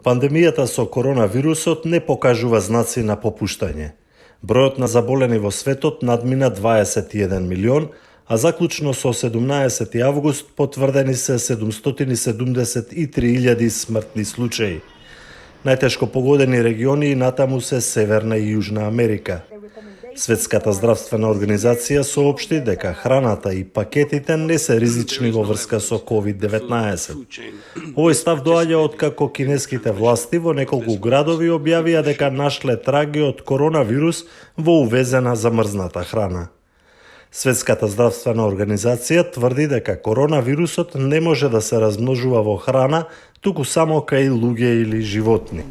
Пандемијата со коронавирусот не покажува знаци на попуштање. Бројот на заболени во светот надмина 21 милион, а заклучно со 17 август потврдени се 773.000 смртни случаи. Најтешко погодени региони натаму се Северна и Јужна Америка. Светската здравствена организација соопшти дека храната и пакетите не се ризични во врска со COVID-19. Овој став доаѓа откако кинеските власти во неколку градови објавија дека нашле траги од коронавирус во увезена замрзната храна. Светската здравствена организација тврди дека коронавирусот не може да се размножува во храна, туку само кај луѓе или животни.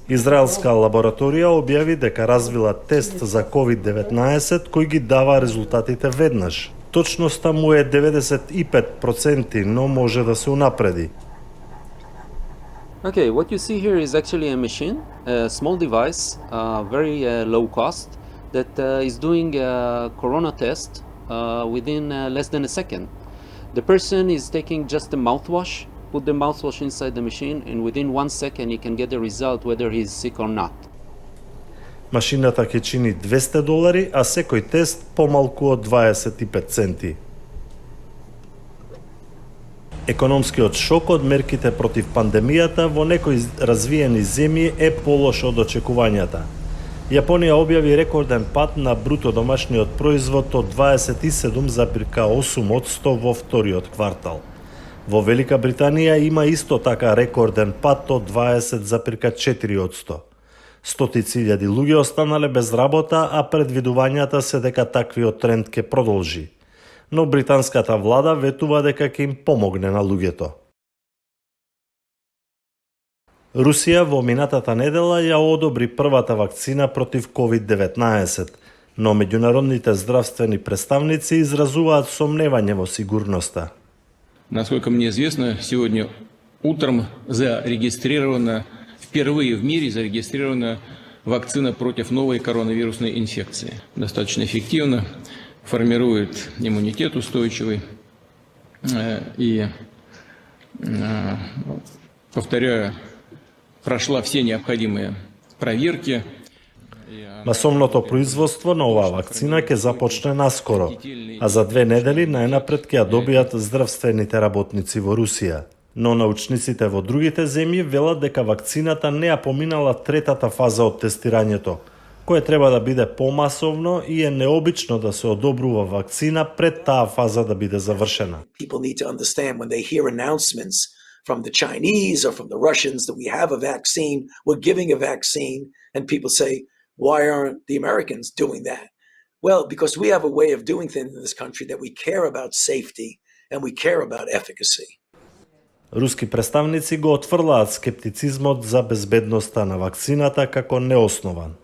Израелска лабораторија објави дека развила тест за COVID-19 кој ги дава резултатите веднаш. Точноста му е 95%, но може да се унапреди. Okay, what you see here is actually a machine, a small device, very low cost, that is doing a corona test within less than a second. The person is taking just a mouthwash, put the mouthwash inside the machine, and within 1 second he can get the result whether he's sick or not. Машината ќе чини $200, а секој тест помалку од 25 центи. Економскиот шок од мерките против пандемијата во некои развиени земји е полош од очекувањата. Јапонија објави рекорден пад на бруто домашниот производ од 27,8% во вториот квартал. Во Велика Британија има исто така рекорден пад од 20,4%. Стотици илјади луѓе останале без работа, а предвидувањата се дека таквиот тренд ќе продолжи. Но британската влада ветува дека ќе им помогне на луѓето. Русија во минатата недела ја одобри првата вакцина против COVID-19, но меѓународните здравствени представници изразуваат сомневање во сигурноста. Насколько мне известно, сегодня утром впервые в мире зарегистрирована вакцина против новой коронавирусной инфекции. Достаточно эффективно, формирует иммунитет устойчивый и, повторяю, прошла все необходимые проверки. Масовното производство на оваа вакцина ќе започне наскоро, а за 2 недели најнапред ќе ја добијат здравствените работници во Русија. Но научниците во другите земји велат дека вакцината не ја поминала третата фаза од тестирањето, кое треба да биде помасовно и е необично да се одобрува вакцина пред таа фаза да биде завршена. People need to understand when they hear announcements from the Chinese or from the Russians that we have a vaccine, we're giving a vaccine, and people say, why aren't the Americans doing that? Well, because we have a way of doing things in this country that we care about safety and we care about efficacy. Руски представници го отфрлаат скептицизмот за безбедноста на вакцината како неоснован.